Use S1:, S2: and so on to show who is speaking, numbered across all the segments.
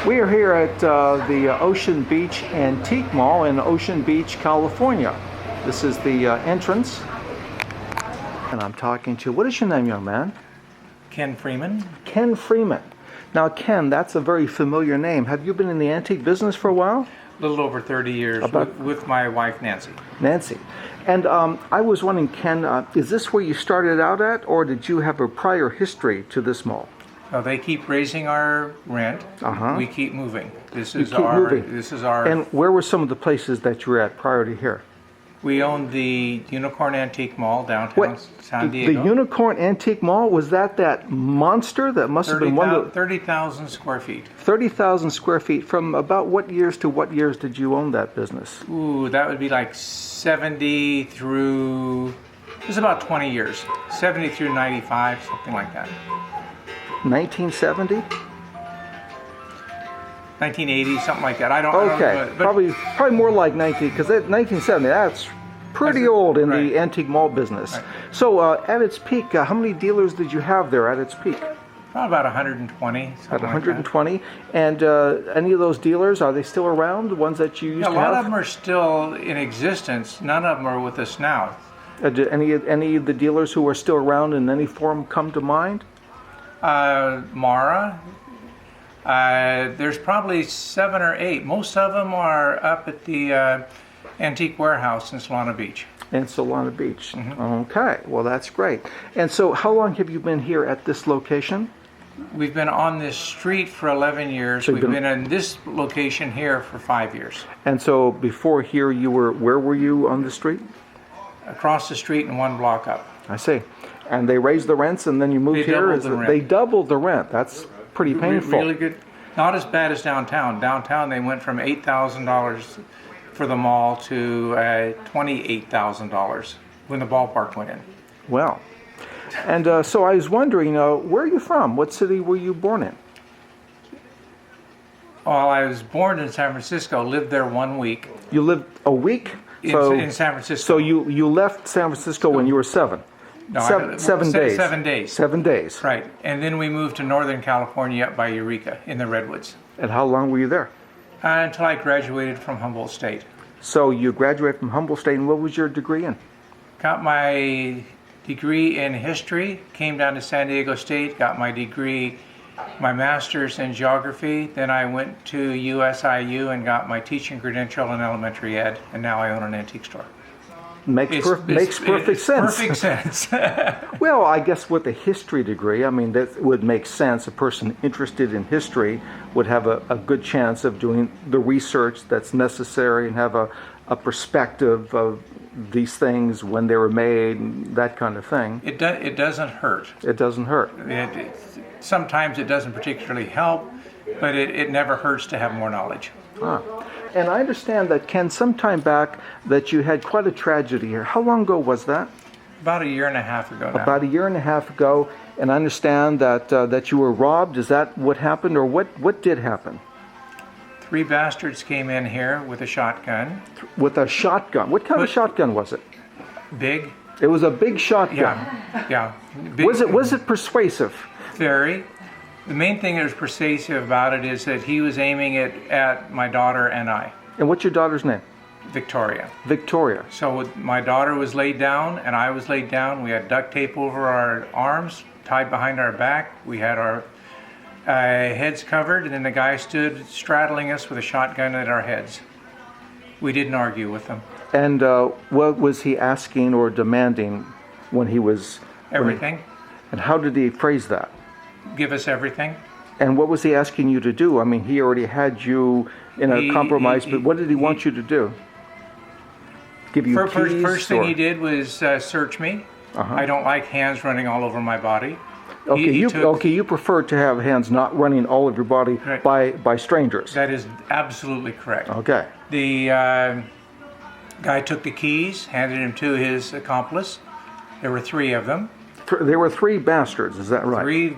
S1: We are here at the Ocean Beach Antique Mall in Ocean Beach, California. This is the entrance, and I'm talking to, what is your name, young man?
S2: Ken Freeman.
S1: Ken Freeman. Now, Ken, that's a very familiar name. Have you been in the antique business for a while?
S2: A little over 30 years with my wife, Nancy.
S1: Nancy. And I was wondering, Ken, is this where you started out at, or did you have a prior history to this mall?
S2: They keep raising our rent. We keep moving. This is our.
S1: And where were some of the places that you were at prior to here?
S2: We owned the Unicorn Antique Mall downtown San Diego.
S1: The Unicorn Antique Mall, was that monster that must have been
S2: 30,000 square feet.
S1: 30,000 square feet. From about what years to what years did you own that business?
S2: Ooh, that would be like 70 through. It was about 20 years. 70 through 95, something like that.
S1: 1970?
S2: 1980, something like that. I don't know.
S1: Okay, probably more like 1970, that's pretty old in the antique mall business.
S2: Right.
S1: So at its peak, how many dealers did you have there at its peak?
S2: About 120.
S1: At 120. Like and any of those dealers, are they still around, the ones that you used to have?
S2: A lot of them are still in existence. None of them are with us now.
S1: Do any of the dealers who are still around in any form come to mind?
S2: Mara. There's probably 7 or 8. Most of them are up at the Antique Warehouse in Solana Beach.
S1: In Solana Beach. Okay, well that's great. And so how long have you been here at this location?
S2: We've been on this street for 11 years. So we've been in this location here for 5 years. And
S1: so before here, where were you on the street?
S2: Across the street and 1 block up.
S1: I see. And they raised the rents and then you moved here? They doubled the rent. That's pretty painful.
S2: Really good. Not as bad as downtown. Downtown they went from $8,000 for the mall to $28,000 when the ballpark went in.
S1: Well, and so I was wondering, where are you from? What city were you born in?
S2: Well, I was born in San Francisco, lived there 1 week.
S1: You lived a week?
S2: In San Francisco.
S1: So you left San Francisco when you were 7?
S2: No,
S1: 7 days.
S2: 7 days.
S1: 7 days.
S2: Right. And then we moved to Northern California up by Eureka in the Redwoods.
S1: And how long were you there?
S2: Until I graduated from Humboldt State.
S1: So you graduated from Humboldt State, and what was your degree in?
S2: Got my degree in history, came down to San Diego State, got my degree, my master's in geography. Then I went to USIU and got my teaching credential in elementary ed, and now I own an antique store.
S1: Makes perfect sense.
S2: Perfect sense.
S1: Well, I guess with a history degree, I mean, that would make sense. A person interested in history would have a good chance of doing the research that's necessary and have a perspective of these things when they were made and that kind of thing.
S2: It doesn't hurt.
S1: It doesn't hurt.
S2: Sometimes it doesn't particularly help, but it never hurts to have more knowledge.
S1: And I understand that, Ken, some time back that you had quite a tragedy here. How long ago was that?
S2: About 1.5 years ago now.
S1: About 1.5 years ago, and I understand that you were robbed. Is that what happened, or what did happen?
S2: 3 bastards came in here with a shotgun.
S1: With a shotgun? What kind of shotgun was it?
S2: Big.
S1: It was a big shotgun.
S2: Yeah. Big.
S1: Was it persuasive?
S2: Very. The main thing that was persuasive about it is that he was aiming it at my daughter and I.
S1: And what's your daughter's name?
S2: Victoria.
S1: Victoria.
S2: So my daughter was laid down and I was laid down. We had duct tape over our arms, tied behind our back. We had our heads covered, and then the guy stood straddling us with a shotgun at our heads. We didn't argue with him.
S1: And what was he asking or demanding when he was...
S2: Everything.
S1: And how did he phrase that?
S2: Give us everything.
S1: And what was he asking you to do? I mean, he already had you in a compromise, but what did he want you to do? Give you keys?
S2: First thing he did was search me. I don't like hands running all over my body.
S1: Okay, you prefer to have hands not running all of your body by strangers.
S2: That is absolutely correct.
S1: Okay.
S2: The guy took the keys, handed them to his accomplice. There were 3 of them.
S1: There were 3 bastards, is that right?
S2: 3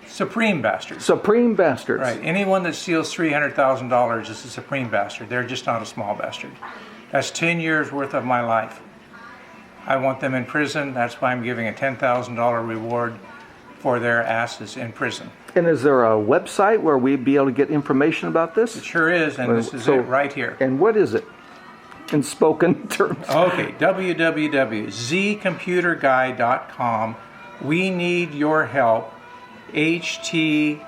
S2: supreme bastards.
S1: Supreme bastards.
S2: Right. Anyone that steals $300,000 is a supreme bastard. They're just not a small bastard. That's 10 years worth of my life. I want them in prison. That's why I'm giving a $10,000 reward for their asses in prison.
S1: And is there a website where we'd be able to get information about this?
S2: It sure is, and this is
S1: So-
S2: it right here.
S1: And what is it in spoken terms?
S2: Okay, www.zcomputerguy.com. We need your help. HTML.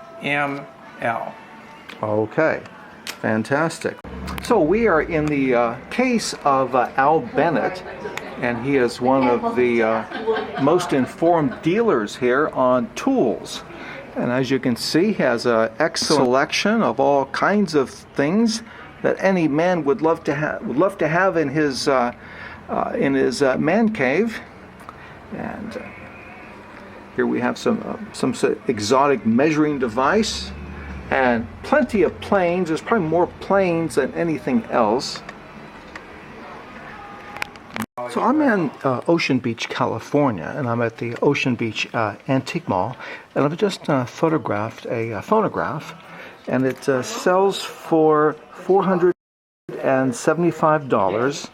S1: Okay, fantastic. So we are in the case of Al Bennett, and he is one of the most informed dealers here on tools. And as you can see, he has an excellent selection of all kinds of things that any man would love to have in his man cave. And here we have some exotic measuring device and plenty of planes. There's probably more planes than anything else. So I'm in Ocean Beach, California, and I'm at the Ocean Beach Antique Mall, and I've just photographed a phonograph, and it sells for $475,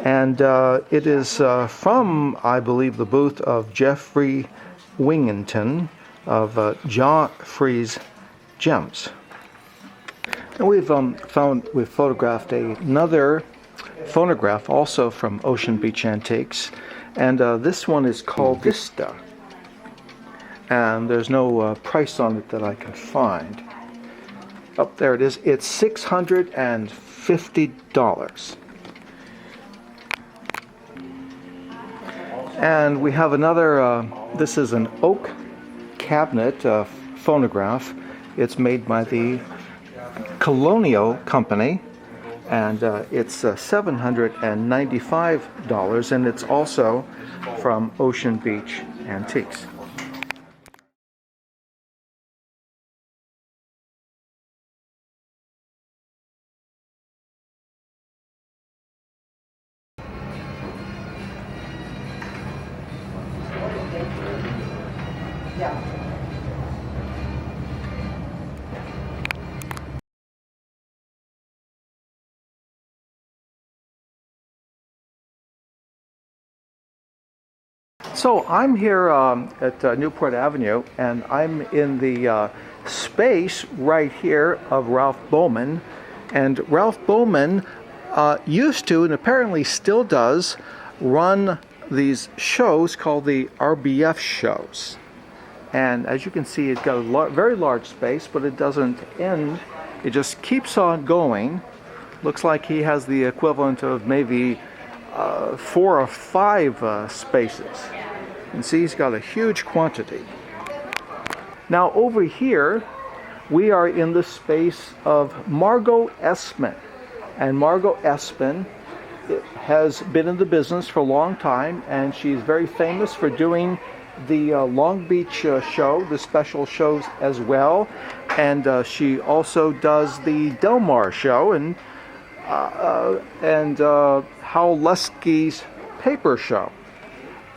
S1: and it is from, I believe, the booth of Jeffrey Wingington of Joffrey's Gems. And we've photographed another phonograph also from Ocean Beach Antiques, and this one is called Vista, and there's no price on it that I can find. Oh, there it is. It's $650. And we have another, this is an oak cabinet phonograph. It's made by the Colonial Company, and it's $795, and it's also from Ocean Beach Antiques. So I'm here at Newport Avenue, and I'm in the space right here of Ralph Bowman. And Ralph Bowman used to, and apparently still does, run these shows called the RBF shows. And as you can see, it's got a very large space, but it doesn't end. It just keeps on going. Looks like he has the equivalent of maybe 4 or 5 spaces. And see, he's got a huge quantity. Now over here, we are in the space of Margot Espin. And Margot Espin has been in the business for a long time, and she's very famous for doing the Long Beach show, the special shows as well. And she also does the Del Mar show and Hal Lusky's paper show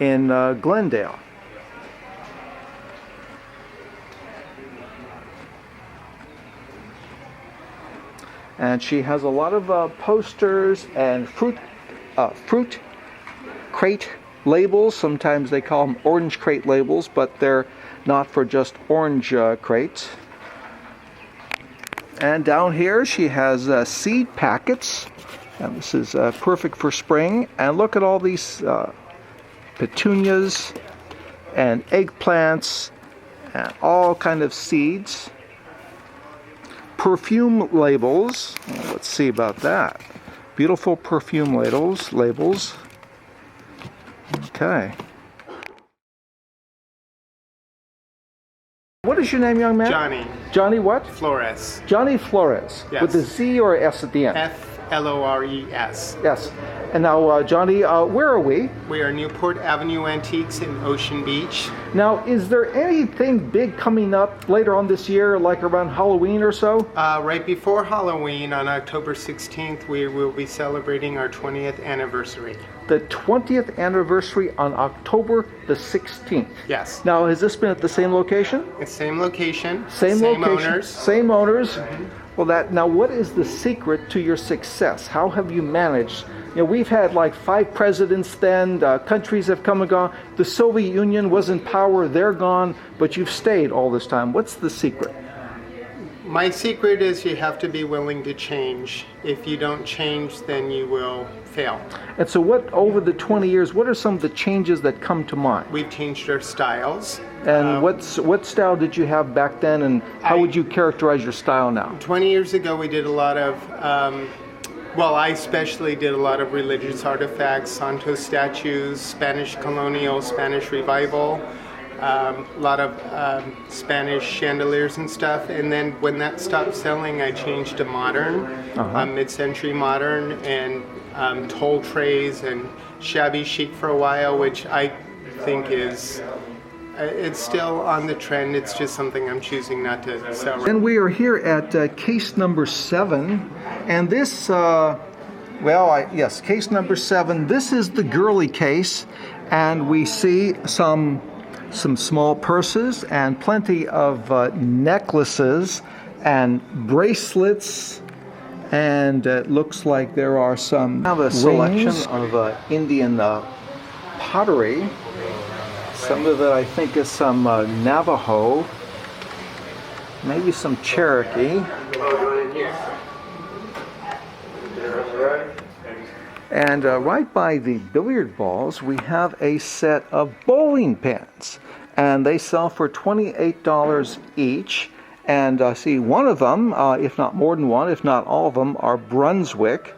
S1: in Glendale. And she has a lot of posters and fruit crate labels. Sometimes they call them orange crate labels, but they're not for just orange crates. And down here she has seed packets, and this is perfect for spring. And look at all these petunias and eggplants and all kind of seeds. Perfume labels. Well, let's see about that. Beautiful perfume labels. Okay. What is your name, young man?
S3: Johnny.
S1: Johnny what?
S3: Flores.
S1: Johnny Flores.
S3: Yes.
S1: With a Z or S at the end?
S3: Flores.
S1: Yes. And now, Johnny, where are we?
S3: We are Newport Avenue Antiques in Ocean Beach.
S1: Now, is there anything big coming up later on this year, like around Halloween or so?
S3: Right before Halloween, on October 16th, we will be celebrating our 20th anniversary.
S1: The 20th anniversary on October the 16th.
S3: Yes.
S1: Now, has this been at the same location?
S3: It's same location.
S1: Same location.
S3: Owners.
S1: Same owners. Well, now what is the secret to your success? How have you managed we've had like 5 presidents then, countries have come and gone. The Soviet Union was in power, they're gone, but you've stayed all this time. What's the secret?
S3: My secret is you have to be willing to change. If you don't change, then you will fail.
S1: And so over the 20 years, what are some of the changes that come to mind?
S3: We've changed our styles.
S1: And what style did you have back then, and how would you characterize your style now?
S3: 20 years ago, we did a lot of, I especially did a lot of religious artifacts, Santos statues, Spanish colonial, Spanish revival, a lot of Spanish chandeliers and stuff. And then when that stopped selling, I changed to modern, mid-century modern, and toll trays and shabby chic for a while, which I think is... it's still on the trend. It's just something I'm choosing not to sell.
S1: And we are here at case number 7, and this, case number 7. This is the girly case, and we see some small purses and plenty of necklaces and bracelets, and it looks like there are some. Have a selection of Indian pottery. Some of it, I think, is some Navajo, maybe some Cherokee. And right by the billiard balls, we have a set of bowling pins. And they sell for $28 each. And see, one of them, if not more than one, if not all of them, are Brunswick.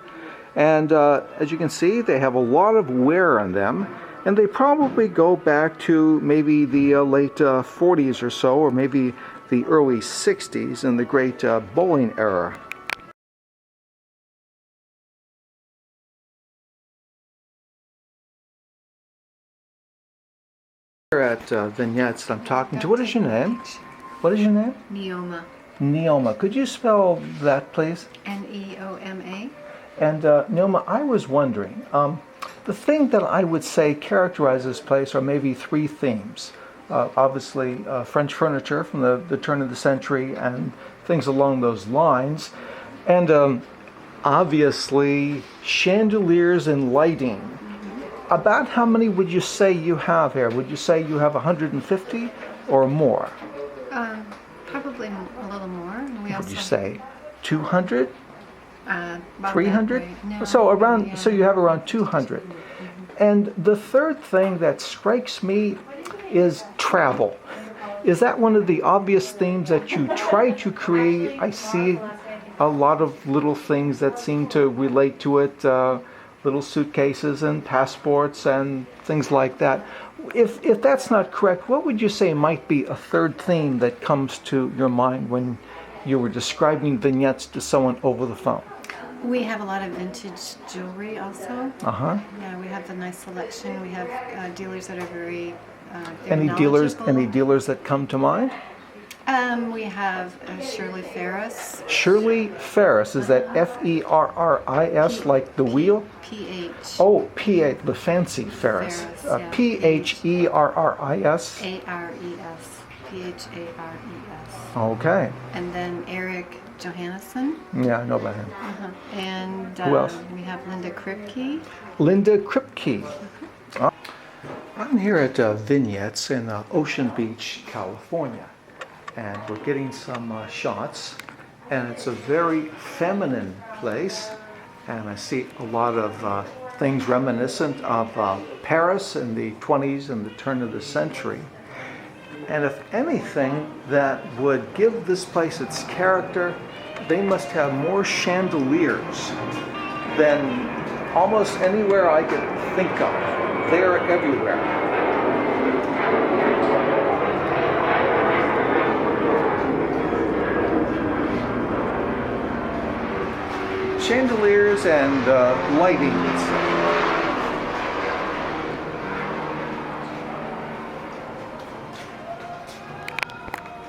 S1: And as you can see, they have a lot of wear on them. And they probably go back to maybe the late 40s or so, or maybe the early 60s in the great bowling era. Here at Vignettes, I'm talking to, what is your name? What is your name?
S4: Neoma.
S1: Neoma. Could you spell that, please?
S4: Neoma.
S1: And Neoma, I was wondering, the thing that I would say characterizes this place are maybe 3 themes. Obviously, French furniture from the turn of the century and things along those lines. And obviously, chandeliers and lighting. About how many would you say you have here? Would you say you have 150 or more?
S4: Probably a little more.
S1: Would you say 200?
S4: 300?
S1: No, so you have around 200. And the third thing that strikes me is travel. Is that one of the obvious themes that you try to create? I see a lot of little things that seem to relate to it, little suitcases and passports and things like that. If that's not correct, what would you say might be a third theme that comes to your mind when you were describing vignettes to someone over the phone?
S4: We have a lot of vintage jewelry also. Yeah, we have a nice selection. We have dealers that are very
S1: Any dealers that come to mind?
S4: We have Shirley Ferris.
S1: Shirley Ferris, is that Ferris, like the wheel?
S4: PH.
S1: Oh, P-H, the fancy Ferris.
S4: Yeah.
S1: P-H-E-R-R-I-S.
S4: A-R-E-S. P-H-A-R-E-S.
S1: Okay.
S4: And then Eric Johannesson.
S1: Yeah, I know about him.
S4: And
S1: who else?
S4: We have Linda Kripke.
S1: Linda Kripke. I'm here at Vignettes in Ocean Beach, California. And we're getting some shots. And it's a very feminine place. And I see a lot of things reminiscent of Paris in the 20s and the turn of the century. And if anything that would give this place its character, they must have more chandeliers than almost anywhere I could think of. They're everywhere. Chandeliers and lighting.